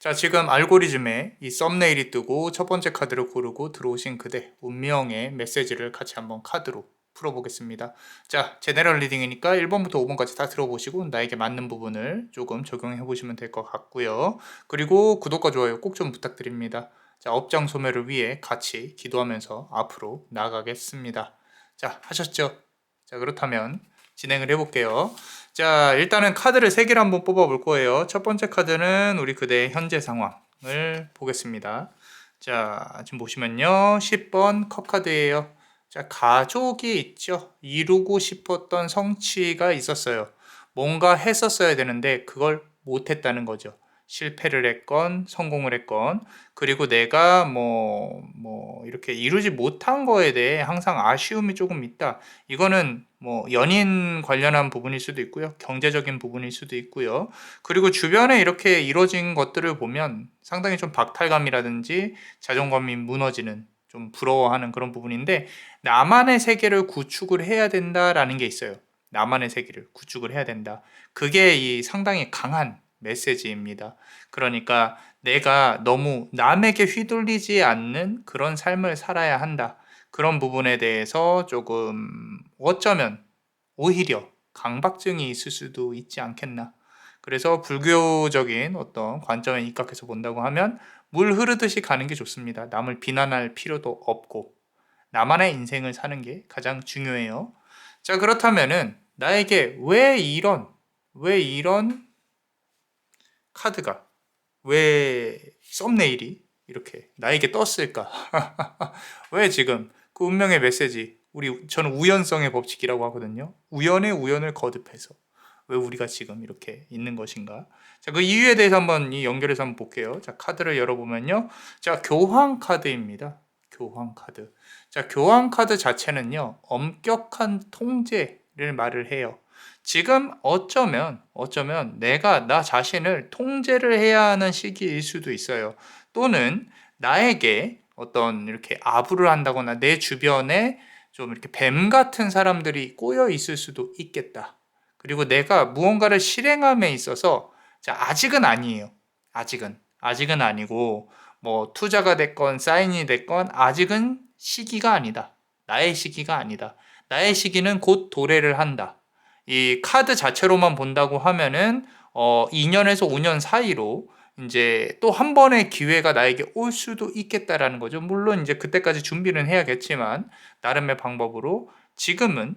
자, 지금 알고리즘에 이 썸네일이 뜨고 첫 번째 카드를 고르고 들어오신 그대 운명의 메시지를 같이 한번 카드로 풀어보겠습니다. 자, 제네럴 리딩이니까 1번부터 5번까지 다 들어보시고 나에게 맞는 부분을 조금 적용해 보시면 될 것 같고요. 그리고 구독과 좋아요 꼭 좀 부탁드립니다. 자, 업장 소멸을 위해 같이 기도하면서 앞으로 나가겠습니다. 자, 하셨죠? 자, 그렇다면 진행을 해볼게요. 자, 일단은 카드를 3개를 한번 뽑아볼 거예요. 첫 번째 카드는 우리 그대의 현재 상황을 보겠습니다. 자, 지금 보시면요. 10번 컵 카드예요. 자, 가족이 있죠. 이루고 싶었던 성취가 있었어요. 뭔가 했었어야 되는데 그걸 못했다는 거죠. 실패를 했건 성공을 했건, 그리고 내가 이렇게 이루지 못한 거에 대해 항상 아쉬움이 조금 있다. 이거는 뭐 연인 관련한 부분일 수도 있고요. 경제적인 부분일 수도 있고요. 그리고 주변에 이렇게 이루어진 것들을 보면 상당히 좀 박탈감이라든지 자존감이 무너지는, 좀 부러워하는 그런 부분인데, 나만의 세계를 구축을 해야 된다라는 게 있어요. 나만의 세계를 구축을 해야 된다. 그게 이 상당히 강한 메시지입니다. 그러니까 내가 너무 남에게 휘둘리지 않는 그런 삶을 살아야 한다. 그런 부분에 대해서 조금 어쩌면 오히려 강박증이 있을 수도 있지 않겠나. 그래서 불교적인 어떤 관점에 입각해서 본다고 하면 물 흐르듯이 가는 게 좋습니다. 남을 비난할 필요도 없고 나만의 인생을 사는 게 가장 중요해요. 자, 그렇다면은 나에게 왜 이런 카드가, 왜 썸네일이 이렇게 나에게 떴을까? 왜 지금 그 운명의 메시지, 저는 우연성의 법칙이라고 하거든요. 우연의 우연을 거듭해서 왜 우리가 지금 이렇게 있는 것인가? 자, 그 이유에 대해서 한번 연결해서 한번 볼게요. 자, 카드를 열어보면요. 자, 교황 카드입니다. 교황 카드. 자, 교황 카드 자체는요, 엄격한 통제를 말을 해요. 지금 어쩌면 내가 나 자신을 통제를 해야 하는 시기일 수도 있어요. 또는 나에게 어떤 이렇게 아부를 한다거나 내 주변에 좀 이렇게 뱀 같은 사람들이 꼬여 있을 수도 있겠다. 그리고 내가 무언가를 실행함에 있어서, 자, 아직은 아니에요. 아직은 아니고, 뭐 투자가 됐건 사인이 됐건 아직은 시기가 아니다. 나의 시기가 아니다. 나의 시기는 곧 도래를 한다. 이 카드 자체로만 본다고 하면은 2년에서 5년 사이로 이제 또 한 번의 기회가 나에게 올 수도 있겠다라는 거죠. 물론 이제 그때까지 준비는 해야겠지만 나름의 방법으로 지금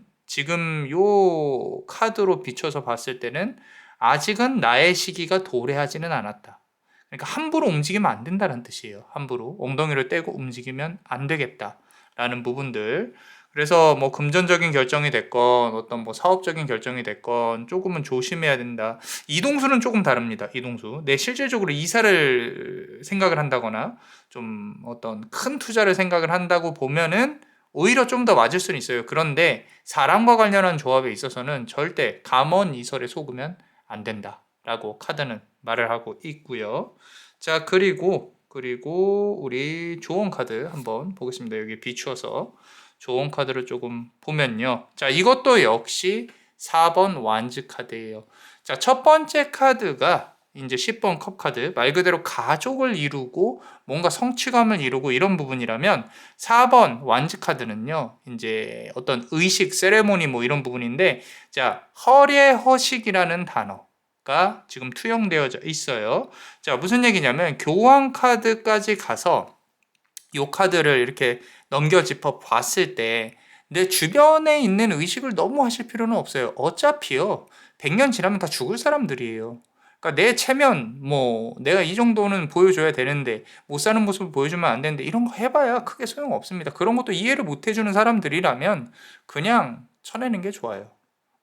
요 카드로 비춰서 봤을 때는 아직은 나의 시기가 도래하지는 않았다. 그러니까 함부로 움직이면 안 된다는 뜻이에요. 함부로 엉덩이를 떼고 움직이면 안 되겠다라는 부분들. 그래서 뭐 금전적인 결정이 됐건 어떤 뭐 사업적인 결정이 됐건 조금은 조심해야 된다. 이동수는 조금 다릅니다. 이동수. 내 실질적으로 이사를 생각을 한다거나 좀 어떤 큰 투자를 생각을 한다고 보면은 오히려 좀 더 맞을 수는 있어요. 그런데 사람과 관련한 조합에 있어서는 절대 감언이설에 속으면 안 된다라고 카드는 말을 하고 있고요. 자, 그리고 우리 조언 카드 한번 보겠습니다. 여기 비추어서 조언 카드를 조금 보면요. 자, 이것도 역시 4번 완즈 카드예요. 자, 첫 번째 카드가 이제 10번 컵 카드, 말 그대로 가족을 이루고 뭔가 성취감을 이루고 이런 부분이라면, 4번 완즈 카드는요, 이제 어떤 의식, 세레모니 뭐 이런 부분인데, 자, 허례허식이라는 단어가 지금 투영되어져 있어요. 자, 무슨 얘기냐면 교환 카드까지 가서 이 카드를 이렇게 넘겨 짚어 봤을 때 내 주변에 있는 의식을 너무 하실 필요는 없어요. 어차피요, 100년 지나면 다 죽을 사람들이에요. 그러니까 내 체면, 뭐 내가 이 정도는 보여줘야 되는데 못 사는 모습을 보여주면 안 되는데 이런 거 해봐야 크게 소용 없습니다. 그런 것도 이해를 못 해주는 사람들이라면 그냥 쳐내는 게 좋아요.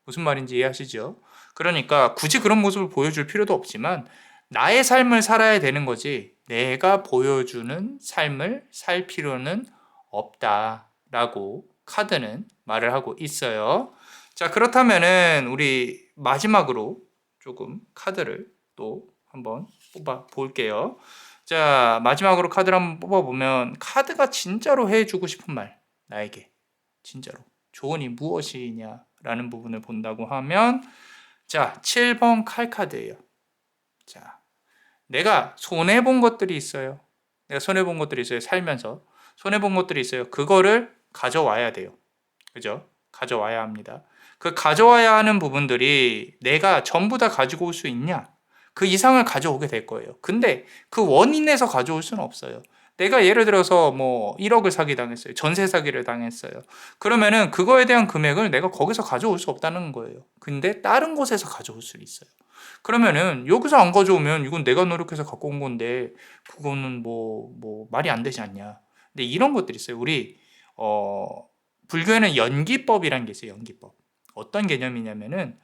무슨 말인지 이해하시죠? 그러니까 굳이 그런 모습을 보여줄 필요도 없지만 나의 삶을 살아야 되는 거지, 내가 보여주는 삶을 살 필요는 없다라고 카드는 말을 하고 있어요. 자, 그렇다면은 우리 마지막으로 조금 카드를 또 한번 뽑아 볼게요. 자, 마지막으로 카드를 한번 뽑아 보면 카드가 진짜로 해주고 싶은 말, 나에게 진짜로 조언이 무엇이냐라는 부분을 본다고 하면, 자, 7번 칼 카드예요. 자, 내가 손해본 것들이 있어요. 내가 손해본 것들이 있어요. 살면서. 손해본 것들이 있어요. 그거를 가져와야 돼요. 그죠? 가져와야 합니다. 그 가져와야 하는 부분들이 내가 전부 다 가지고 올 수 있냐? 그 이상을 가져오게 될 거예요. 근데 그 원인에서 가져올 수는 없어요. 내가 예를 들어서 뭐 1억을 사기당했어요. 전세 사기를 당했어요. 그러면은 그거에 대한 금액을 내가 거기서 가져올 수 없다는 거예요. 근데 다른 곳에서 가져올 수 있어요. 그러면은 여기서 안 가져오면 이건 내가 노력해서 갖고 온 건데 그거는 뭐 말이 안 되지 않냐. 근데 이런 것들이 있어요. 우리 불교에는 연기법이라는 게 있어요. 연기법. 어떤 개념이냐면은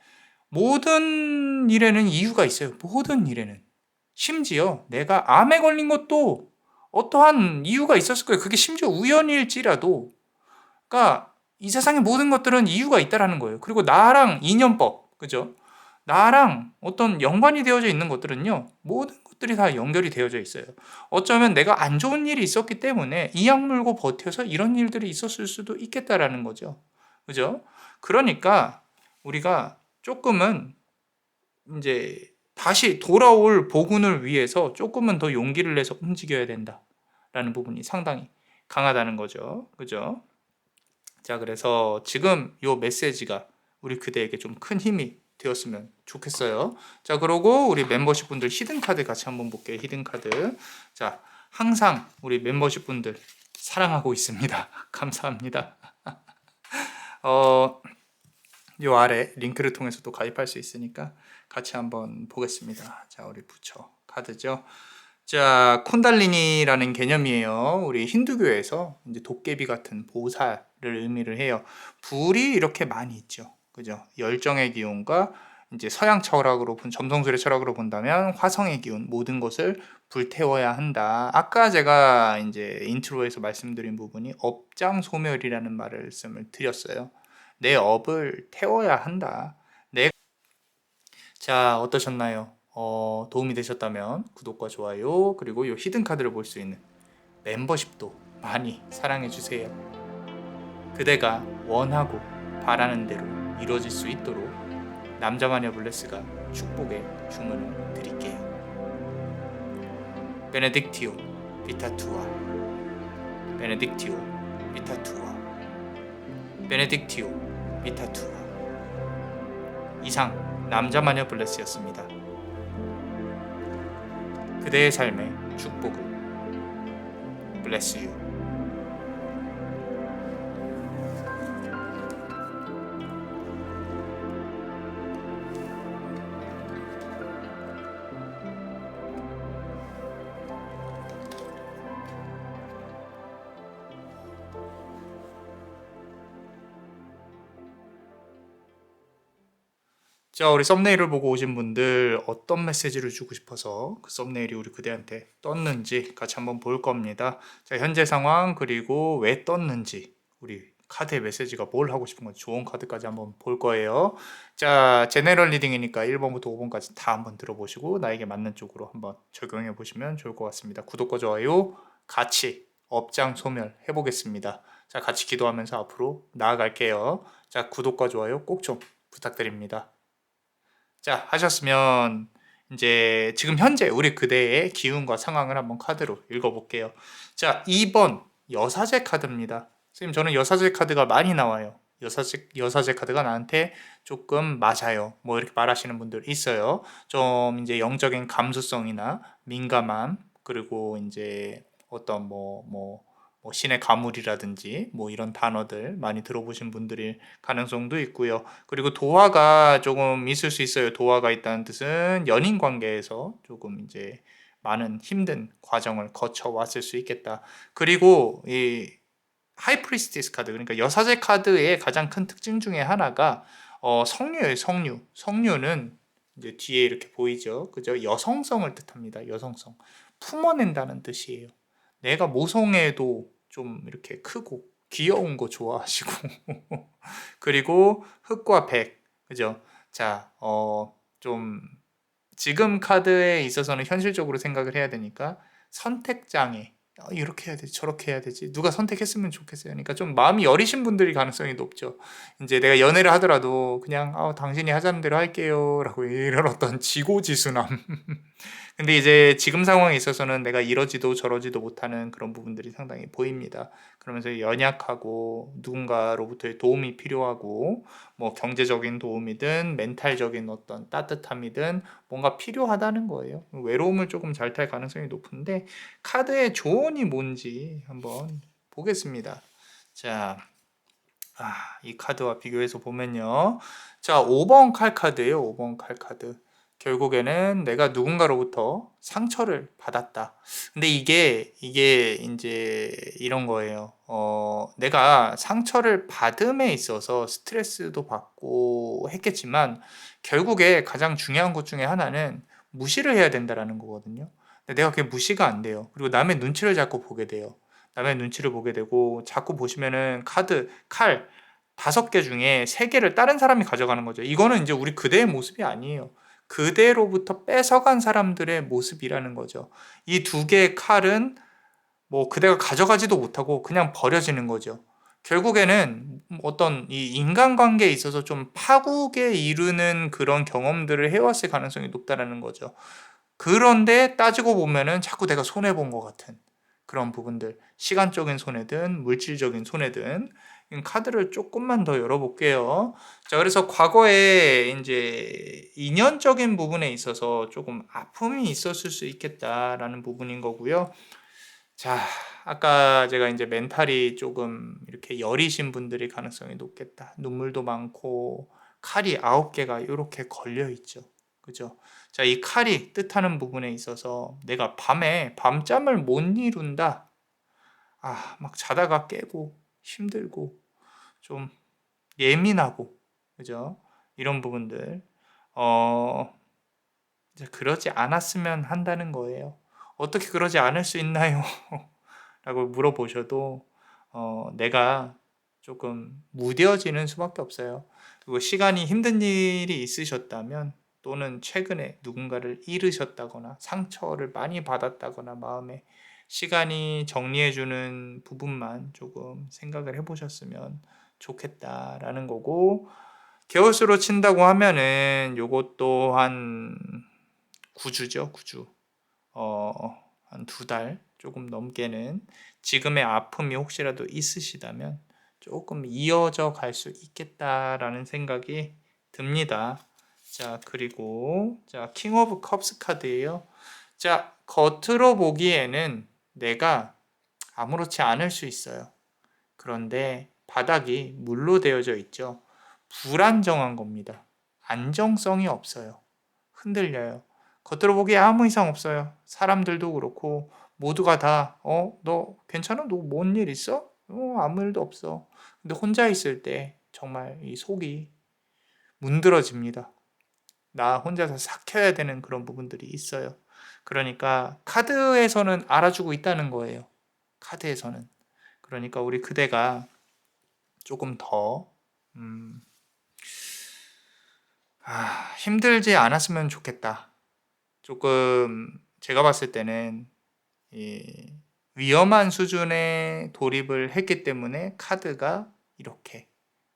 모든 일에는 이유가 있어요. 모든 일에는. 심지어 내가 암에 걸린 것도 어떠한 이유가 있었을 거예요. 그게 심지어 우연일지라도. 그러니까 이 세상의 모든 것들은 이유가 있다라는 거예요. 그리고 나랑 인연법, 그죠? 나랑 어떤 연관이 되어져 있는 것들은요, 모든 것들이 다 연결이 되어져 있어요. 어쩌면 내가 안 좋은 일이 있었기 때문에 이 약물고 버텨서 이런 일들이 있었을 수도 있겠다라는 거죠. 그죠? 그러니까 우리가 조금은 이제 다시 돌아올 복운을 위해서 조금은 더 용기를 내서 움직여야 된다라는 부분이 상당히 강하다는 거죠. 그죠? 자, 그래서 지금 이 메시지가 우리 그대에게 좀 큰 힘이 되었으면 좋겠어요. 자, 그러고 우리 멤버십 분들 히든 카드 같이 한번 볼게요. 히든 카드. 자, 항상 우리 멤버십 분들 사랑하고 있습니다. 감사합니다. 요 아래 링크를 통해서 또 가입할 수 있으니까 같이 한번 보겠습니다. 자, 우리 부처 카드죠. 자, 쿤달리니라는 개념이에요. 우리 힌두교에서 이제 도깨비 같은 보살을 의미를 해요. 불이 이렇게 많이 있죠. 그죠? 열정의 기운과 이제 서양 철학으로 점성술의 철학으로 본다면 화성의 기운, 모든 것을 불태워야 한다. 아까 제가 이제 인트로에서 말씀드린 부분이 업장소멸이라는 말씀을 드렸어요. 내 업을 태워야 한다. 자, 어떠셨나요? 도움이 되셨다면 구독과 좋아요, 그리고 이 히든 카드를 볼 수 있는 멤버십도 많이 사랑해 주세요. 그대가 원하고 바라는 대로 이루어질 수 있도록 남자마녀 블레스가 축복의 주문을 드릴게요. 베네딕티오 비타투아, 베네딕티오 비타투아, 베네딕티오 비타투아. 이상 남자마녀 블레스였습니다. 그대의 삶의 축복을 bless you. 자, 우리 썸네일을 보고 오신 분들 어떤 메시지를 주고 싶어서 그 썸네일이 우리 그대한테 떴는지 같이 한번 볼 겁니다. 자, 현재 상황, 그리고 왜 떴는지, 우리 카드의 메시지가 뭘 하고 싶은 건지 좋은 카드까지 한번 볼 거예요. 자, 제네럴 리딩이니까 1번부터 5번까지 다 한번 들어보시고 나에게 맞는 쪽으로 한번 적용해 보시면 좋을 것 같습니다. 구독과 좋아요 같이 업장 소멸 해보겠습니다. 자, 같이 기도하면서 앞으로 나아갈게요. 자, 구독과 좋아요 꼭 좀 부탁드립니다. 자, 하셨으면 이제 지금 현재 우리 그대의 기운과 상황을 한번 카드로 읽어볼게요. 자, 2번 여사제 카드입니다. 선생님, 저는 여사제 카드가 많이 나와요. 여사제 카드가 나한테 조금 맞아요. 뭐 이렇게 말하시는 분들 있어요. 좀 이제 영적인 감수성이나 민감함, 그리고 이제 어떤 뭐 신의 가물이라든지 뭐 이런 단어들 많이 들어보신 분들일 가능성도 있고요. 그리고 도화가 조금 있을 수 있어요. 도화가 있다는 뜻은 연인 관계에서 조금 이제 많은 힘든 과정을 거쳐 왔을 수 있겠다. 그리고 이 하이프리스티스 카드, 그러니까 여사제 카드의 가장 큰 특징 중에 하나가 성류예요. 성류는 이제 뒤에 이렇게 보이죠. 그죠? 여성성을 뜻합니다. 여성성. 품어낸다는 뜻이에요. 내가 모성애도 좀 이렇게 크고 귀여운 거 좋아하시고 그리고 흑과 백, 그죠? 자, 좀 지금 카드에 있어서는 현실적으로 생각을 해야 되니까 선택장애, 이렇게 해야 되지 저렇게 해야 되지 누가 선택했으면 좋겠어요. 그러니까 좀 마음이 여리신 분들이 가능성이 높죠. 이제 내가 연애를 하더라도 그냥 당신이 하자는 대로 할게요 라고 이런 어떤 지고지순함 근데 이제 지금 상황에 있어서는 내가 이러지도 저러지도 못하는 그런 부분들이 상당히 보입니다. 그러면서 연약하고 누군가로부터의 도움이 필요하고 뭐 경제적인 도움이든 멘탈적인 어떤 따뜻함이든 뭔가 필요하다는 거예요. 외로움을 조금 잘 탈 가능성이 높은데 카드의 조언이 뭔지 한번 보겠습니다. 자, 이 카드와 비교해서 보면요. 자, 5번 칼 카드예요. 5번 칼 카드. 결국에는 내가 누군가로부터 상처를 받았다. 근데 이게 이제 이런 거예요. 내가 상처를 받음에 있어서 스트레스도 받고 했겠지만 결국에 가장 중요한 것 중에 하나는 무시를 해야 된다라는 거거든요. 근데 내가 그게 무시가 안 돼요. 그리고 남의 눈치를 자꾸 보게 돼요. 남의 눈치를 보게 되고 자꾸 보시면은 칼 5개 중에 3개를 다른 사람이 가져가는 거죠. 이거는 이제 우리 그대의 모습이 아니에요. 그대로부터 뺏어간 사람들의 모습이라는 거죠. 이 2개의 칼은 뭐 그대가 가져가지도 못하고 그냥 버려지는 거죠. 결국에는 어떤 이 인간관계에 있어서 좀 파국에 이르는 그런 경험들을 해왔을 가능성이 높다라는 거죠. 그런데 따지고 보면은 자꾸 내가 손해본 것 같은 그런 부분들, 시간적인 손해든 물질적인 손해든 카드를 조금만 더 열어볼게요. 자, 그래서 과거에 이제 인연적인 부분에 있어서 조금 아픔이 있었을 수 있겠다라는 부분인 거고요. 자, 아까 제가 이제 멘탈이 조금 이렇게 여리신 분들이 가능성이 높겠다. 눈물도 많고 칼이 9개가 이렇게 걸려 있죠. 그죠? 자, 이 칼이 뜻하는 부분에 있어서 내가 밤에 밤잠을 못 이룬다. 막 자다가 깨고 힘들고 좀 예민하고 그죠? 이런 부분들 어 이제 그러지 않았으면 한다는 거예요. 어떻게 그러지 않을 수 있나요? 라고 물어보셔도 내가 조금 무뎌지는 수밖에 없어요. 그리고 시간이 힘든 일이 있으셨다면 또는 최근에 누군가를 잃으셨다거나 상처를 많이 받았다거나 마음에 시간이 정리해주는 부분만 조금 생각을 해보셨으면 좋겠다라는 거고 개월수로 친다고 하면은 요것도 한 9주죠, 9주. 한 2달 조금 넘게는 지금의 아픔이 혹시라도 있으시다면 조금 이어져 갈 수 있겠다라는 생각이 듭니다. 자, 그리고 자, 킹 오브 컵스 카드예요. 자, 겉으로 보기에는 내가 아무렇지 않을 수 있어요. 그런데 바닥이 물로 되어져 있죠. 불안정한 겁니다. 안정성이 없어요. 흔들려요. 겉으로 보기에 아무 이상 없어요. 사람들도 그렇고 모두가 다 너 괜찮아? 너 뭔 일 있어? 아무 일도 없어. 근데 혼자 있을 때 정말 이 속이 문드러집니다. 나 혼자서 삭혀야 되는 그런 부분들이 있어요. 그러니까 카드에서는 알아주고 있다는 거예요. 카드에서는. 그러니까 우리 그대가 조금 더 힘들지 않았으면 좋겠다. 조금 제가 봤을 때는 이 위험한 수준의 돌입을 했기 때문에 카드가 이렇게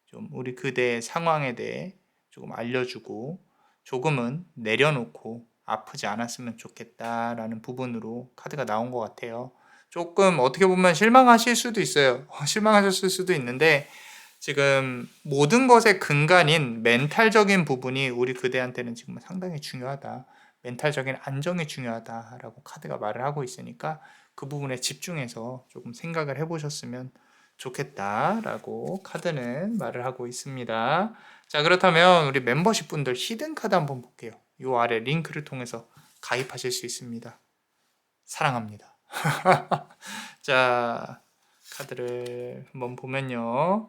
좀 우리 그대의 상황에 대해 조금 알려주고 조금은 내려놓고 아프지 않았으면 좋겠다라는 부분으로 카드가 나온 것 같아요. 조금 어떻게 보면 실망하실 수도 있어요. 실망하셨을 수도 있는데 지금 모든 것의 근간인 멘탈적인 부분이 우리 그대한테는 지금 상당히 중요하다. 멘탈적인 안정이 중요하다라고 카드가 말을 하고 있으니까 그 부분에 집중해서 조금 생각을 해보셨으면 좋겠다라고 카드는 말을 하고 있습니다. 자, 그렇다면 우리 멤버십 분들 히든 카드 한번 볼게요. 이 아래 링크를 통해서 가입하실 수 있습니다. 사랑합니다. 자, 카드를 한번 보면요.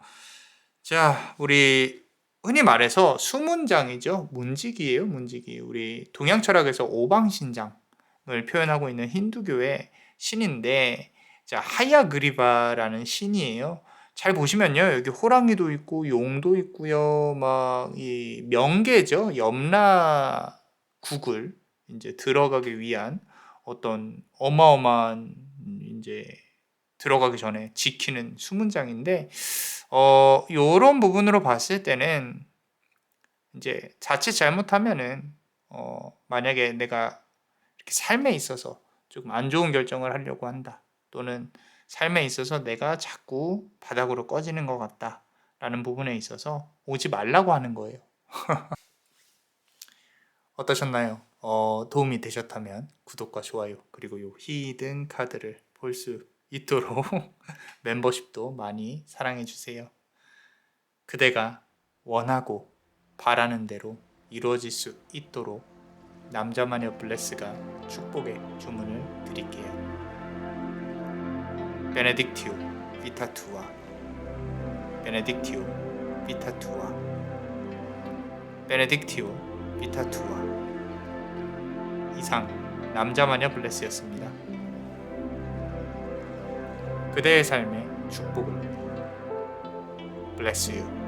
자, 우리 흔히 말해서 수문장이죠. 문지기예요, 문지기. 우리 동양 철학에서 오방신장을 표현하고 있는 힌두교의 신인데, 자, 하야그리바라는 신이에요. 잘 보시면요, 여기 호랑이도 있고 용도 있고요, 막 이 명계죠, 염라 국을 이제 들어가기 위한 어떤 어마어마한 이제 들어가기 전에 지키는 수문장인데 요런 부분으로 봤을 때는 이제 자칫 잘못하면은 만약에 내가 이렇게 삶에 있어서 조금 안 좋은 결정을 하려고 한다. 또는 삶에 있어서 내가 자꾸 바닥으로 꺼지는 것 같다. 라는 부분에 있어서 오지 말라고 하는 거예요. 어떠셨나요? 도움이 되셨다면 구독과 좋아요 그리고 요 히든 카드를 볼 수 있도록 멤버십도 많이 사랑해 주세요. 그대가 원하고 바라는 대로 이루어질 수 있도록 남자마녀 블레스가 축복의 주문을 드릴게요. 베네딕티오 비타투아 베네딕티오 비타투아 베네딕티오 비타투아. 이상 남자마녀 블레스였습니다. 그대의 삶의 축복을 블레스 유.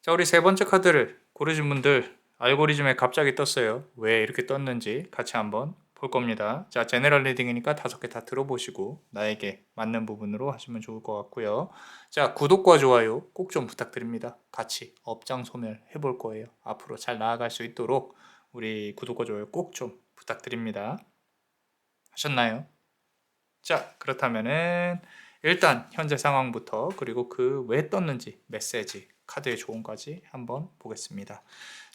자, 우리 세 번째 카드를 고르신 분들 알고리즘에 갑자기 떴어요. 왜 이렇게 떴는지 같이 한번 볼 겁니다. 자, 제너럴 리딩이니까 5개 다 들어보시고 나에게 맞는 부분으로 하시면 좋을 것 같고요. 자, 구독과 좋아요 꼭 좀 부탁드립니다. 같이 업장 소멸 해볼 거예요. 앞으로 잘 나아갈 수 있도록 우리 구독과 좋아요 꼭 좀 부탁드립니다. 하셨나요? 자, 그렇다면은 일단 현재 상황부터 그리고 그 왜 떴는지 메시지 카드의 조언까지 한번 보겠습니다.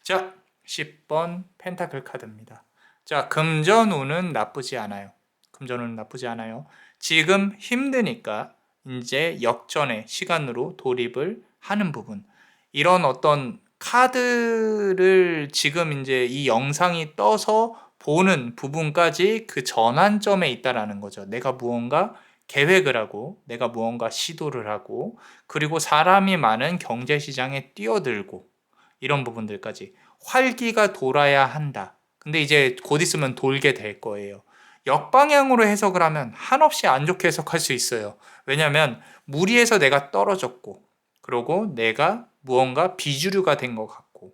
자, 10번 펜타클 카드입니다. 자, 금전운은 나쁘지 않아요. 금전운은 나쁘지 않아요. 지금 힘드니까 이제 역전의 시간으로 돌입을 하는 부분. 이런 어떤 카드를 지금 이제 이 영상이 떠서 보는 부분까지 그 전환점에 있다라는 거죠. 내가 무언가 계획을 하고 내가 무언가 시도를 하고 그리고 사람이 많은 경제 시장에 뛰어들고 이런 부분들까지 활기가 돌아야 한다. 근데 이제 곧 있으면 돌게 될 거예요. 역방향으로 해석을 하면 한없이 안 좋게 해석할 수 있어요. 왜냐하면 무리해서 내가 떨어졌고 그리고 내가 무언가 비주류가 된 것 같고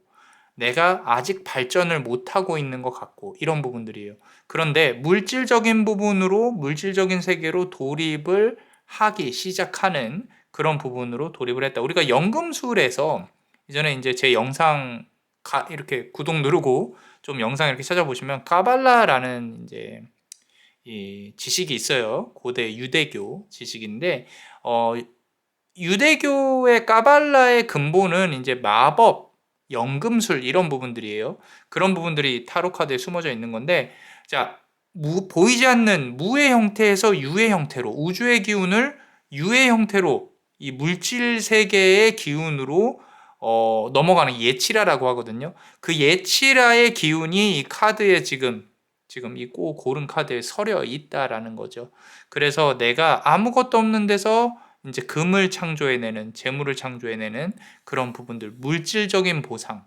내가 아직 발전을 못하고 있는 것 같고 이런 부분들이에요. 그런데 물질적인 부분으로 물질적인 세계로 돌입을 하기 시작하는 그런 부분으로 돌입을 했다. 우리가 연금술에서 이전에 이제 제 영상 이렇게 구독 누르고 좀 영상 이렇게 찾아보시면 까발라라는 이제 이 지식이 있어요. 고대 유대교 지식인데 유대교의 까발라의 근본은 이제 마법, 연금술 이런 부분들이에요. 그런 부분들이 타로 카드에 숨어져 있는 건데, 자, 보이지 않는 무의 형태에서 유의 형태로, 우주의 기운을 유의 형태로 이 물질 세계의 기운으로 넘어가는 예치라라고 하거든요. 그 예치라의 기운이 이 카드에 지금 이 고른 카드에 서려 있다라는 거죠. 그래서 내가 아무것도 없는 데서 이제 금을 창조해내는, 재물을 창조해내는 그런 부분들, 물질적인 보상을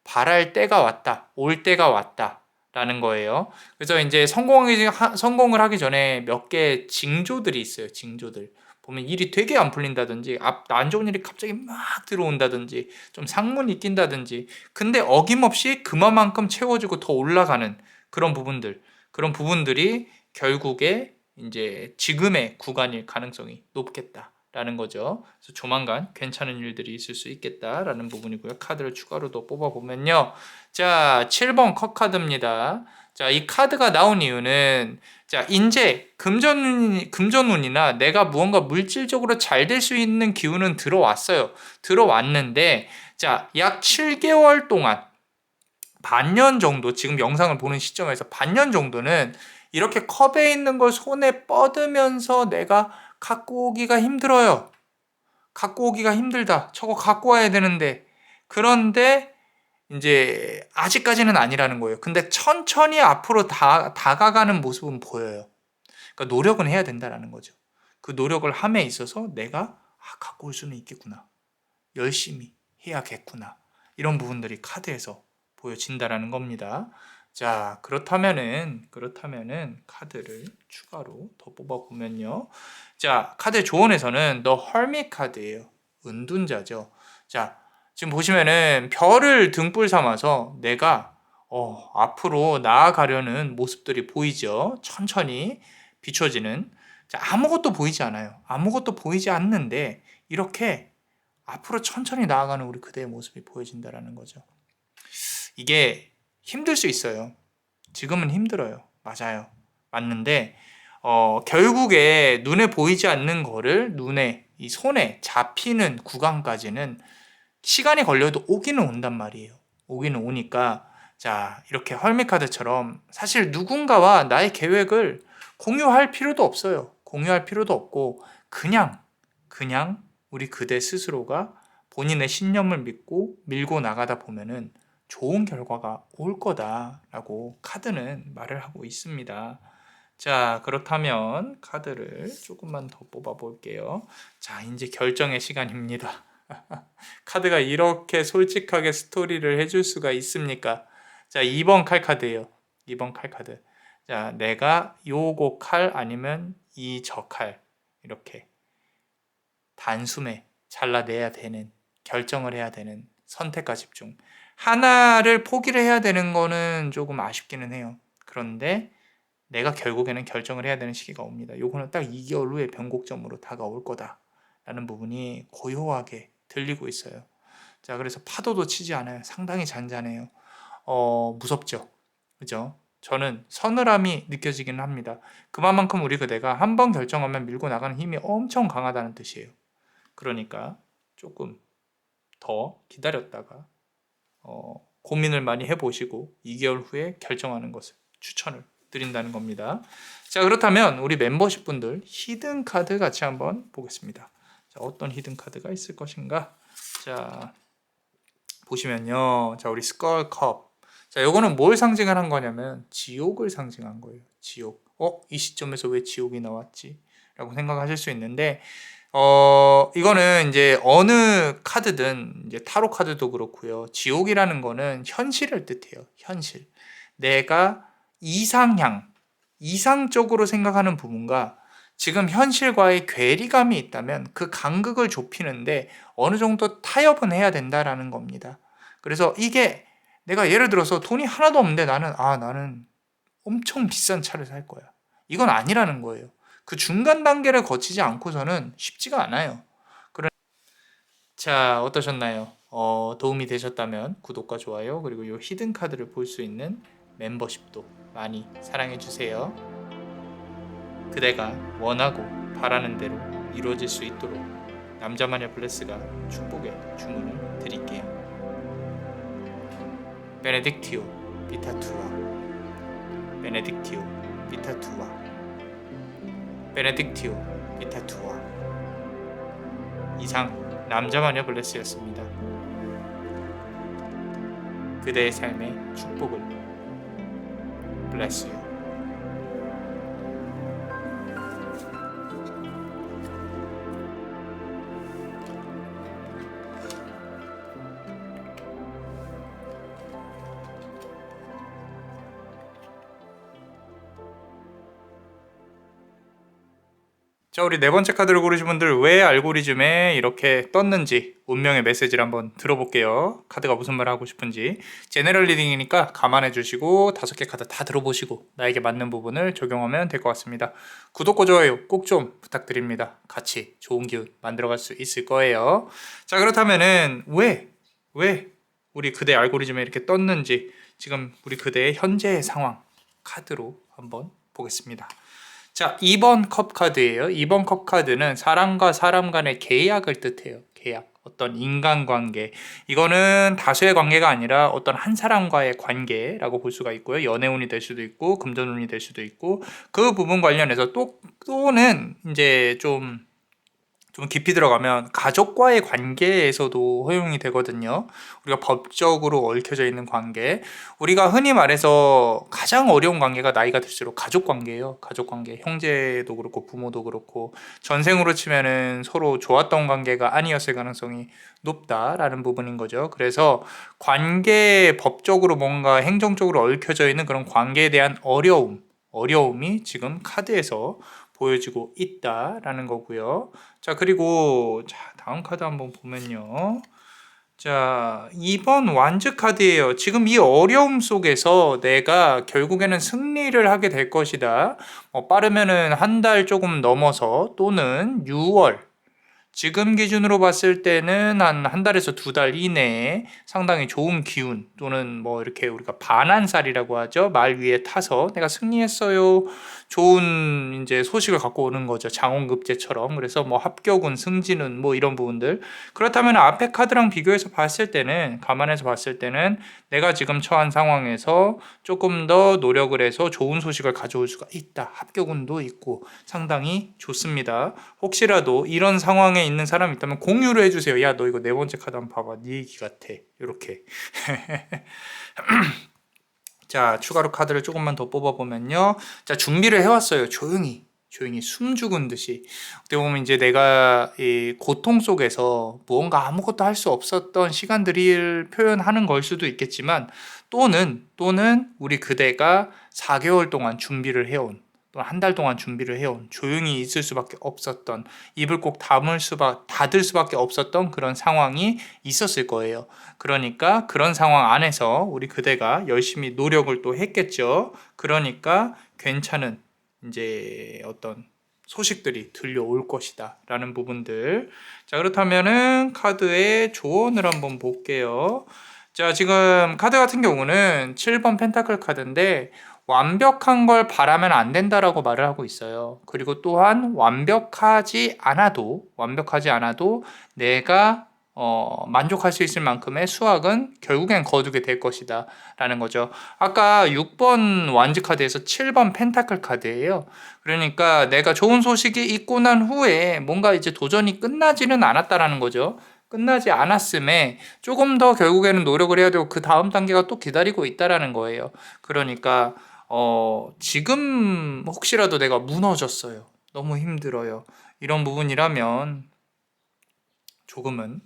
바랄 때가 왔다, 올 때가 왔다라는 거예요. 그래서 이제 성공을 하기 전에 몇 개 징조들이 있어요. 징조들. 보면 일이 되게 안 풀린다든지, 안 좋은 일이 갑자기 막 들어온다든지, 좀 상문이 낀다든지, 근데 어김없이 그만큼 채워지고 더 올라가는 그런 부분들이 결국에 이제 지금의 구간일 가능성이 높겠다라는 거죠. 그래서 조만간 괜찮은 일들이 있을 수 있겠다라는 부분이고요. 카드를 추가로 더 뽑아보면요. 자, 7번 컷 카드입니다. 자, 이 카드가 나온 이유는 자, 이제 금전운이나 내가 무언가 물질적으로 잘 될 수 있는 기운은 들어왔어요. 들어왔는데 자, 약 7개월 동안 반년 정도 지금 영상을 보는 시점에서 반년 정도는 이렇게 컵에 있는 걸 손에 뻗으면서 내가 갖고 오기가 힘들어요. 갖고 오기가 힘들다. 저거 갖고 와야 되는데. 그런데 이제 아직까지는 아니라는 거예요. 근데 천천히 앞으로 다가가는 모습은 보여요. 그러니까 노력은 해야 된다라는 거죠. 그 노력을 함에 있어서 내가 갖고 올 수는 있겠구나. 열심히 해야겠구나. 이런 부분들이 카드에서 보여진다라는 겁니다. 자, 그렇다면은 카드를 추가로 더 뽑아보면요. 자, 카드 조언에서는 The Hermit 카드예요. 은둔자죠. 자, 지금 보시면은 별을 등불 삼아서 내가 앞으로 나아가려는 모습들이 보이죠. 천천히 비춰지는. 자, 아무것도 보이지 않아요. 아무것도 보이지 않는데 이렇게 앞으로 천천히 나아가는 우리 그대의 모습이 보여진다라는 거죠. 이게 힘들 수 있어요. 지금은 힘들어요. 맞아요. 맞는데 결국에 눈에 보이지 않는 거를 눈에 이 손에 잡히는 구간까지는 시간이 걸려도 오기는 온단 말이에요. 오기는 오니까 자, 이렇게 헐미카드처럼 사실 누군가와 나의 계획을 공유할 필요도 없어요. 공유할 필요도 없고 그냥 우리 그대 스스로가 본인의 신념을 믿고 밀고 나가다 보면은 좋은 결과가 올 거다라고 카드는 말을 하고 있습니다. 자, 그렇다면 카드를 조금만 더 뽑아 볼게요. 자, 이제 결정의 시간입니다. 카드가 이렇게 솔직하게 스토리를 해줄 수가 있습니까? 자, 2번 칼 카드예요. 2번 칼 카드. 자, 내가 요거 칼 아니면 이 저 칼 이렇게 단숨에 잘라내야 되는, 결정을 해야 되는 선택과 집중. 하나를 포기를 해야 되는 거는 조금 아쉽기는 해요. 그런데 내가 결국에는 결정을 해야 되는 시기가 옵니다. 요거는 딱 2개월 후에 변곡점으로 다가올 거다라는 부분이 고요하게 들리고 있어요. 자, 그래서 파도도 치지 않아요. 상당히 잔잔해요. 무섭죠. 그죠? 저는 서늘함이 느껴지기는 합니다. 그만큼 우리 그대가 한 번 결정하면 밀고 나가는 힘이 엄청 강하다는 뜻이에요. 그러니까 조금 더 기다렸다가 고민을 많이 해보시고 2개월 후에 결정하는 것을 추천을 드린다는 겁니다. 자, 그렇다면 우리 멤버십 분들 히든 카드 같이 한번 보겠습니다. 자, 어떤 히든 카드가 있을 것인가? 자, 보시면요. 자, 우리 스컬컵. 자, 요거는 뭘 상징을 한 거냐면 지옥을 상징한 거예요. 지옥. 이 시점에서 왜 지옥이 나왔지? 라고 생각하실 수 있는데 이거는 이제 어느 카드든 이제 타로 카드도 그렇고요. 지옥이라는 거는 현실을 뜻해요. 현실. 내가 이상적으로 생각하는 부분과 지금 현실과의 괴리감이 있다면 그 간극을 좁히는데 어느 정도 타협은 해야 된다라는 겁니다. 그래서 이게 내가 예를 들어서 돈이 하나도 없는데 나는 엄청 비싼 차를 살 거야. 이건 아니라는 거예요. 그 중간 단계를 거치지 않고서는 쉽지가 않아요. 자, 어떠셨나요? 도움이 되셨다면 구독과 좋아요 그리고 이 히든 카드를 볼 수 있는 멤버십도 많이 사랑해 주세요. 그대가 원하고 바라는 대로 이루어질 수 있도록 남자마녀 블레스가 축복의 주문을 드릴게요. 베네딕티오 비타투아 베네딕티오 비타투아 베네딕티오 비타투아. 이상 남자마녀 블레스였습니다. 그대의 삶의 축복을 블레스요. 자, 우리 네 번째 카드를 고르신 분들 왜 알고리즘에 이렇게 떴는지 운명의 메시지를 한번 들어볼게요. 카드가 무슨 말을 하고 싶은지. 제너럴 리딩이니까 감안해 주시고 5개 카드 다 들어보시고 나에게 맞는 부분을 적용하면 될 것 같습니다. 구독과 좋아요 꼭 좀 부탁드립니다. 같이 좋은 기운 만들어갈 수 있을 거예요. 자, 그렇다면은 왜 우리 그대 알고리즘에 이렇게 떴는지 지금 우리 그대의 현재의 상황 카드로 한번 보겠습니다. 자, 2번 컵 카드예요. 2번 컵 카드는 사람과 사람 간의 계약을 뜻해요. 계약. 어떤 인간관계. 이거는 다수의 관계가 아니라 어떤 한 사람과의 관계라고 볼 수가 있고요. 연애운이 될 수도 있고 금전운이 될 수도 있고 그 부분 관련해서 또는 이제 좀 깊이 들어가면 가족과의 관계에서도 허용이 되거든요. 우리가 법적으로 얽혀져 있는 관계. 우리가 흔히 말해서 가장 어려운 관계가 나이가 들수록 가족 관계예요. 가족 관계. 형제도 그렇고 부모도 그렇고 전생으로 치면은 서로 좋았던 관계가 아니었을 가능성이 높다라는 부분인 거죠. 그래서 관계 법적으로 뭔가 행정적으로 얽혀져 있는 그런 관계에 대한 어려움이 지금 카드에서 보여지고 있다라는 거고요. 자, 그리고 다음 카드 한번 보면요. 자, 2번 완즈 카드예요. 지금 이 어려움 속에서 내가 결국에는 승리를 하게 될 것이다. 빠르면은 한 달 조금 넘어서 또는 6월. 지금 기준으로 봤을 때는 한 달에서 2달 이내에 상당히 좋은 기운 또는 뭐 이렇게 우리가 반한살이라고 하죠. 말 위에 타서 내가 승리했어요. 좋은 이제 소식을 갖고 오는 거죠. 장원급제처럼. 그래서 뭐 합격운, 승진운 뭐 이런 부분들. 그렇다면 앞에 카드랑 비교해서 봤을 때는 감안해서 봤을 때는 내가 지금 처한 상황에서 조금 더 노력을 해서 좋은 소식을 가져올 수가 있다. 합격운도 있고 상당히 좋습니다. 혹시라도 이런 상황에 있는 사람이 있다면 공유를 해주세요. 야, 너 이거 네 번째 카드 한번 봐봐. 네 얘기 같아. 이렇게. 자, 추가로 카드를 조금만 더 뽑아보면요. 자, 준비를 해왔어요. 조용히. 조용히 숨 죽은 듯이. 어떻게 보면 이제 내가 이 고통 속에서 무언가 아무것도 할 수 없었던 시간들을 표현하는 걸 수도 있겠지만 또는 우리 그대가 4개월 동안 준비를 해온 또 한 달 동안 준비를 해온 조용히 있을 수밖에 없었던 입을 꼭 닫을 수밖에 없었던 그런 상황이 있었을 거예요. 그러니까 그런 상황 안에서 우리 그대가 열심히 노력을 또 했겠죠. 그러니까 괜찮은 이제 어떤 소식들이 들려올 것이다 라는 부분들. 자, 그렇다면은 카드의 조언을 한번 볼게요. 자, 지금 카드 같은 경우는 7번 펜타클 카드인데 완벽한 걸 바라면 안 된다라고 말을 하고 있어요. 그리고 또한 완벽하지 않아도 내가 만족할 수 있을 만큼의 수확은 결국엔 거두게 될 것이다 라는 거죠. 아까 6번 완즈 카드에서 7번 펜타클 카드예요. 그러니까 내가 좋은 소식이 있고 난 후에 뭔가 이제 도전이 끝나지는 않았다라는 거죠. 끝나지 않았음에 조금 더 결국에는 노력을 해야 되고 그 다음 단계가 또 기다리고 있다라는 거예요. 그러니까 지금 혹시라도 내가 무너졌어요. 너무 힘들어요. 이런 부분이라면 조금은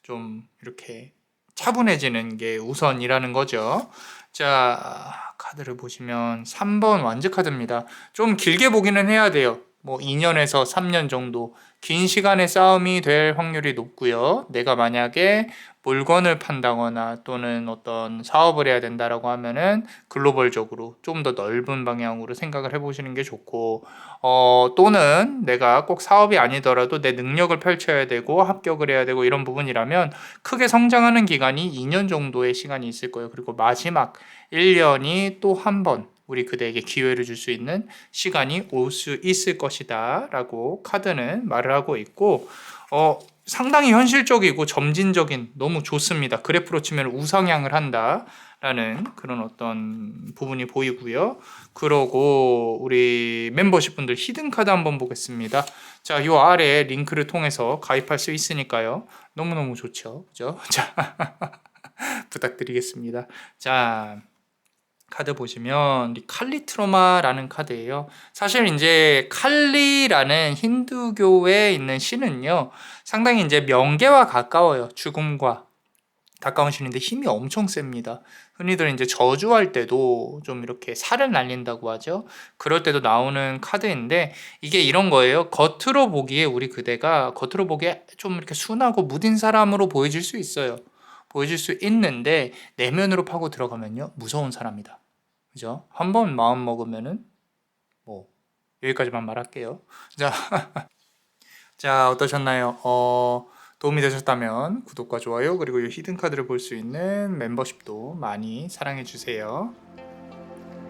좀 이렇게 차분해지는 게 우선이라는 거죠. 자, 카드를 보시면 3번 완즈 카드입니다. 좀 길게 보기는 해야 돼요. 뭐 2년에서 3년 정도 긴 시간의 싸움이 될 확률이 높고요. 내가 만약에 물건을 판다거나 또는 어떤 사업을 해야 된다라고 하면은 글로벌적으로 좀 더 넓은 방향으로 생각을 해보시는 게 좋고, 또는 내가 꼭 사업이 아니더라도 내 능력을 펼쳐야 되고 합격을 해야 되고 이런 부분이라면 크게 성장하는 기간이 2년 정도의 시간이 있을 거예요. 그리고 마지막 1년이 또 한 번 우리 그대에게 기회를 줄 수 있는 시간이 올 수 있을 것이다 라고 카드는 말을 하고 있고, 상당히 현실적이고 점진적인 너무 좋습니다. 그래프로 치면 우상향을 한다 라는 그런 어떤 부분이 보이고요. 그러고 우리 멤버십 분들 히든 카드 한번 보겠습니다. 자, 요 아래 링크를 통해서 가입할 수 있으니까요. 너무너무 좋죠. 그죠? 자, 부탁드리겠습니다. 자, 카드 보시면 이 칼리트로마라는 카드예요. 사실 이제 칼리라는 힌두교에 있는 신은요, 상당히 이제 명계와 가까워요. 죽음과 가까운 신인데 힘이 엄청 셉니다. 흔히들 이제 저주할 때도 좀 이렇게 살을 날린다고 하죠. 그럴 때도 나오는 카드인데 이게 이런 거예요. 겉으로 보기에 우리 그대가 겉으로 보기에 좀 이렇게 순하고 무딘 사람으로 보여질 수 있어요. 보여질 수 있는데 내면으로 파고 들어가면요 무서운 사람이다. 그죠? 한번 마음 먹으면은 뭐 여기까지만 말할게요. 자, 자 어떠셨나요? 도움이 되셨다면 구독과 좋아요 그리고 이 히든 카드를 볼 수 있는 멤버십도 많이 사랑해 주세요.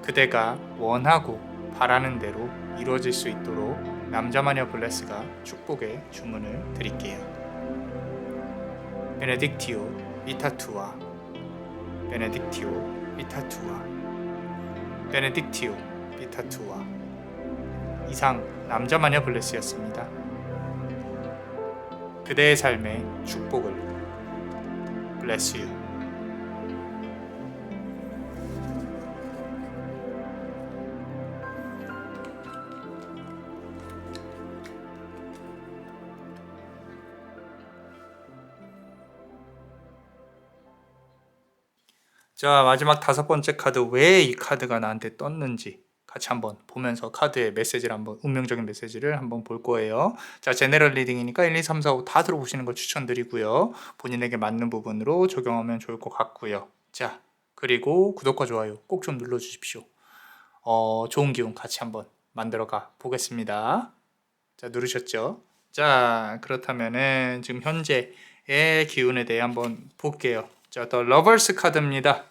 그대가 원하고 바라는 대로 이루어질 수 있도록 남자마녀 블레스가 축복의 주문을 드릴게요. 베네딕티오 비타투아 베네딕티오 비타투아 베네딕티오 비타투아. 이상 남자마녀 블레스였습니다. 그대의 삶의 축복을. Bless you. 자, 마지막 5번째 카드. 왜 이 카드가 나한테 떴는지 같이 한번 보면서 카드의 메시지를 한번 운명적인 메시지를 한번 볼 거예요. 자, 제너럴 리딩이니까 1, 2, 3, 4, 5 다 들어보시는 걸 추천드리고요. 본인에게 맞는 부분으로 적용하면 좋을 것 같고요. 자, 그리고 구독과 좋아요 꼭 좀 눌러주십시오. 좋은 기운 같이 한번 만들어가 보겠습니다. 자, 누르셨죠? 자, 그렇다면은 지금 현재의 기운에 대해 한번 볼게요. 자, 더 러버스 카드입니다.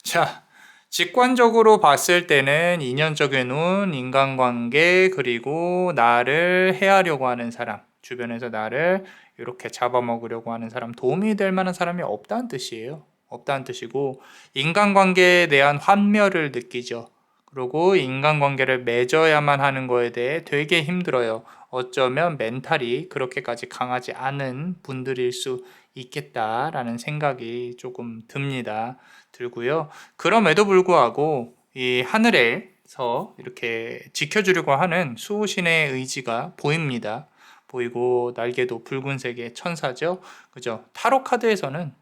자, 직관적으로 봤을 때는 인연적인 운, 인간관계, 그리고 나를 해하려고 하는 사람, 주변에서 나를 이렇게 잡아먹으려고 하는 사람, 도움이 될 만한 사람이 없다는 뜻이에요. 없다는 뜻이고, 인간관계에 대한 환멸을 느끼죠. 그리고 인간관계를 맺어야만 하는 거에 대해 되게 힘들어요. 어쩌면 멘탈이 그렇게까지 강하지 않은 분들일 수 있겠다라는 생각이 조금 듭니다. 들고요. 그럼에도 불구하고 이 하늘에서 이렇게 지켜주려고 하는 수호신의 의지가 보입니다. 보이고 날개도 붉은색의 천사죠. 그죠? 타로 카드에서는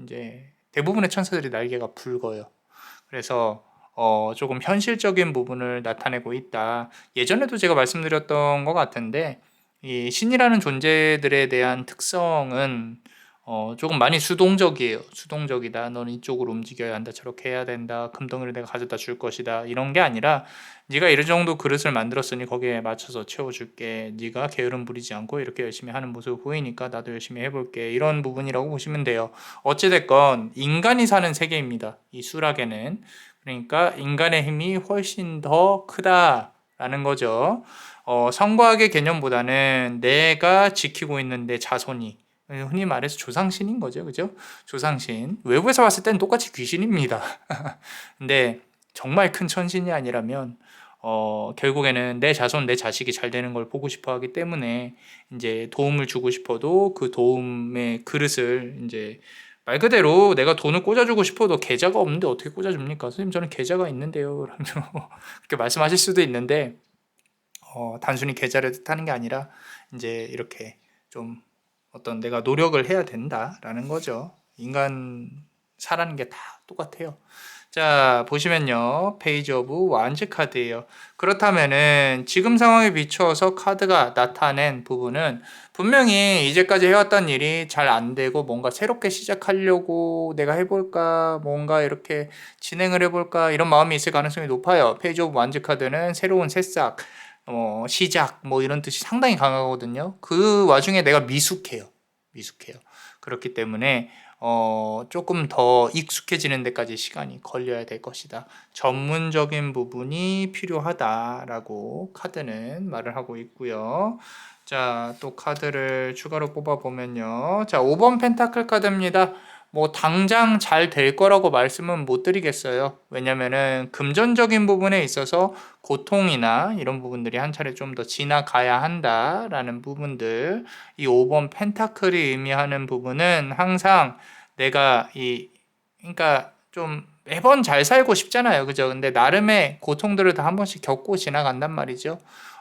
이제 대부분의 천사들이 날개가 붉어요. 그래서 조금 현실적인 부분을 나타내고 있다. 예전에도 제가 말씀드렸던 것 같은데 이 신이라는 존재들에 대한 특성은 조금 많이 수동적이에요. 수동적이다. 넌 이쪽으로 움직여야 한다. 저렇게 해야 된다. 금덩이를 내가 가져다 줄 것이다. 이런 게 아니라 네가 이런 정도 그릇을 만들었으니 거기에 맞춰서 채워줄게. 네가 게으름 부리지 않고 이렇게 열심히 하는 모습을 보이니까 나도 열심히 해볼게. 이런 부분이라고 보시면 돼요. 어찌됐건 인간이 사는 세계입니다. 이 수락에는. 그러니까 인간의 힘이 훨씬 더 크다라는 거죠. 성과학의 개념보다는 내가 지키고 있는 내 자손이 흔히 말해서 조상신인 거죠. 그죠? 조상신. 외부에서 봤을 땐 똑같이 귀신입니다. 근데 정말 큰 천신이 아니라면 결국에는 내 자손, 내 자식이 잘 되는 걸 보고 싶어 하기 때문에 이제 도움을 주고 싶어도 그 도움의 그릇을 이제 말 그대로 내가 돈을 꽂아주고 싶어도 계좌가 없는데 어떻게 꽂아줍니까? 선생님 저는 계좌가 있는데요. 그렇게 말씀하실 수도 있는데 단순히 계좌를 뜻하는 게 아니라 이제 이렇게 좀 어떤 내가 노력을 해야 된다라는 거죠. 인간 사라는 게 다 똑같아요. 자, 보시면요. 페이지 오브 완즈 카드예요. 그렇다면은 지금 상황에 비추어서 카드가 나타낸 부분은 분명히 이제까지 해왔던 일이 잘 안 되고 뭔가 새롭게 시작하려고 내가 해볼까, 뭔가 이렇게 진행을 해볼까 이런 마음이 있을 가능성이 높아요. 페이지 오브 완즈 카드는 새로운 새싹, 시작 뭐 이런 뜻이 상당히 강하거든요. 그 와중에 내가 미숙해요. 그렇기 때문에 조금 더 익숙해지는 데까지 시간이 걸려야 될 것이다. 전문적인 부분이 필요하다라고 카드는 말을 하고 있고요. 자, 또 카드를 추가로 뽑아보면요. 자, 5번 펜타클 카드입니다. 뭐 당장 잘 될 거라고 말씀은 못 드리겠어요. 왜냐면은 금전적인 부분에 있어서 고통이나 이런 부분들이 한 차례 좀 더 지나가야 한다라는 부분들, 이 5번 펜타클이 의미하는 부분은 항상 내가 그러니까 좀 매번 잘 살고 싶잖아요. 그죠? 근데 나름의 고통들을 다 한 번씩 겪고 지나간단 말이죠.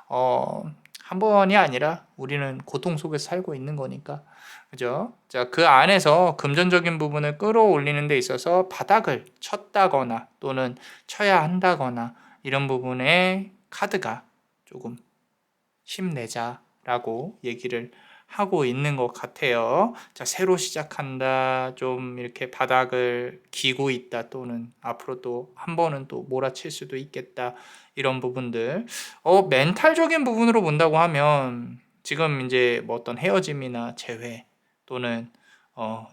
한 번이 아니라 우리는 고통 속에서 살고 있는 거니까. 그죠? 자, 그 안에서 금전적인 부분을 끌어올리는 데 있어서 바닥을 쳤다거나 또는 쳐야 한다거나 이런 부분에 카드가 조금 힘내자라고 얘기를 하고 있는 것 같아요. 자, 새로 시작한다, 좀 이렇게 바닥을 기고 있다, 또는 앞으로 또 한 번은 또 몰아칠 수도 있겠다, 이런 부분들. 멘탈적인 부분으로 본다고 하면 지금 이제 뭐 어떤 헤어짐이나 재회 또는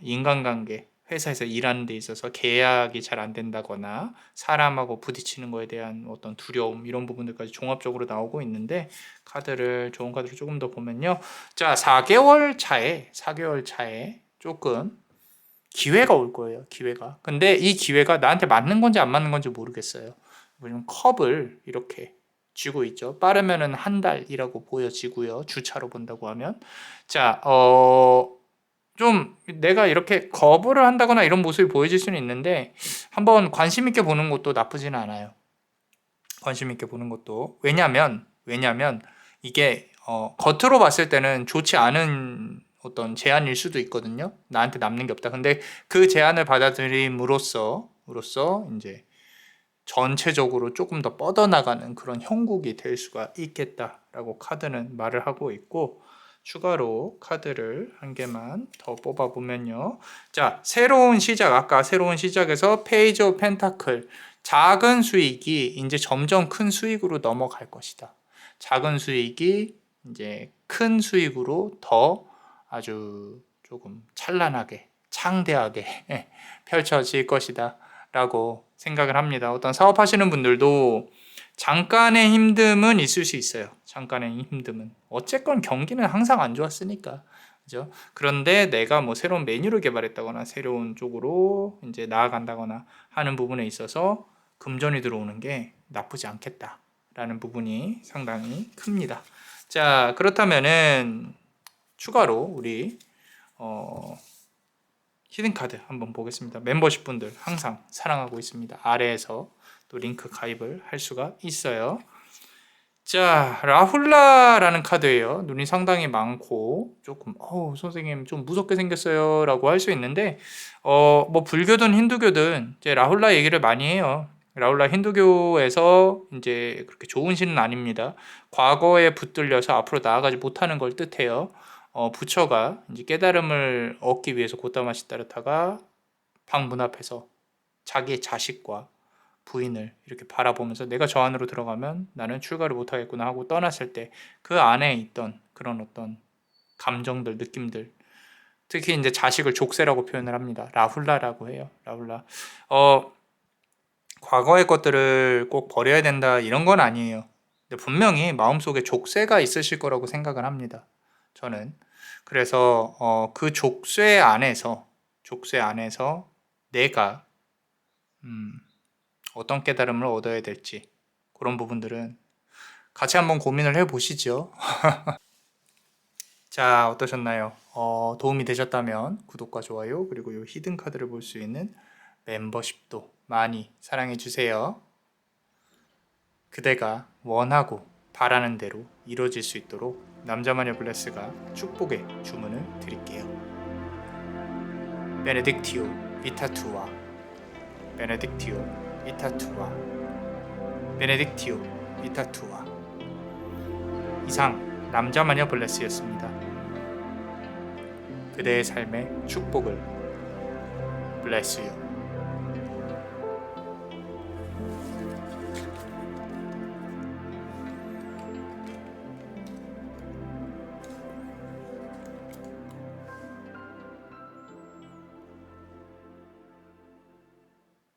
인간관계, 회사에서 일하는 데 있어서 계약이 잘 안 된다거나 사람하고 부딪히는 거에 대한 어떤 두려움, 이런 부분들까지 종합적으로 나오고 있는데, 카드를 좋은 카드를 조금 더 보면요. 자, 4개월 차에 조금 기회가 올 거예요. 기회가. 근데 이 기회가 나한테 맞는 건지 안 맞는 건지 모르겠어요. 왜냐면 컵을 이렇게 쥐고 있죠. 빠르면은 한 달이라고 보여지고요. 주차로 본다고 하면. 자, 좀 내가 이렇게 거부를 한다거나 이런 모습이 보여질 수는 있는데 한번 관심 있게 보는 것도 나쁘지는 않아요. 관심 있게 보는 것도. 왜냐면 이게 겉으로 봤을 때는 좋지 않은 어떤 제안일 수도 있거든요. 나한테 남는 게 없다. 근데 그 제안을 받아들임으로써 이제 전체적으로 조금 더 뻗어나가는 그런 형국이 될 수가 있겠다라고 카드는 말을 하고 있고, 추가로 카드를 한 개만 더 뽑아보면요. 자, 새로운 시작, 아까 새로운 시작에서 페이지 오브 펜타클, 작은 수익이 이제 점점 큰 수익으로 넘어갈 것이다. 작은 수익이 이제 큰 수익으로 더 아주 조금 찬란하게, 창대하게 펼쳐질 것이다 라고 생각을 합니다. 어떤 사업하시는 분들도 잠깐의 힘듦은 있을 수 있어요. 잠깐의 힘듦은. 어쨌건 경기는 항상 안 좋았으니까. 그죠? 그런데 내가 뭐 새로운 메뉴를 개발했다거나 새로운 쪽으로 이제 나아간다거나 하는 부분에 있어서 금전이 들어오는 게 나쁘지 않겠다라는 부분이 상당히 큽니다. 자, 그렇다면은 추가로 우리 히든카드 한번 보겠습니다. 멤버십 분들 항상 사랑하고 있습니다. 아래에서 또 링크 가입을 할 수가 있어요. 자, 라훌라라는 카드예요. 눈이 상당히 많고 조금 선생님 좀 무섭게 생겼어요 라고 할 수 있는데 뭐 불교든 힌두교든 이제 라훌라 얘기를 많이 해요. 라훌라 힌두교에서 이제 그렇게 좋은 신은 아닙니다. 과거에 붙들려서 앞으로 나아가지 못하는 걸 뜻해요. 부처가 이제 깨달음을 얻기 위해서 고타마 시다르타가 방 문 앞에서 자기의 자식과 부인을 이렇게 바라보면서 내가 저 안으로 들어가면 나는 출가를 못하겠구나 하고 떠났을 때 그 안에 있던 그런 어떤 감정들, 느낌들, 특히 이제 자식을 족쇄라고 표현을 합니다. 라훌라라고 해요. 라훌라. 과거의 것들을 꼭 버려야 된다 이런 건 아니에요. 근데 분명히 마음속에 족쇄가 있으실 거라고 생각을 합니다. 저는. 그래서 그 족쇄 안에서 내가 어떤 깨달음을 얻어야 될지 그런 부분들은 같이 한번 고민을 해보시죠. 자, 어떠셨나요? 도움이 되셨다면 구독과 좋아요 그리고 이 히든 카드를 볼 수 있는 멤버십도 많이 사랑해 주세요. 그대가 원하고 바라는 대로 이루어질 수 있도록 남자마녀 블레스가 축복의 주문을 드릴게요. 베네딕티오 비타투아, 베네딕티오 비타투아, 베네딕티오 비타투아. 이상 남자마녀 블레스였습니다. 그대의 삶의 축복을 블레스유.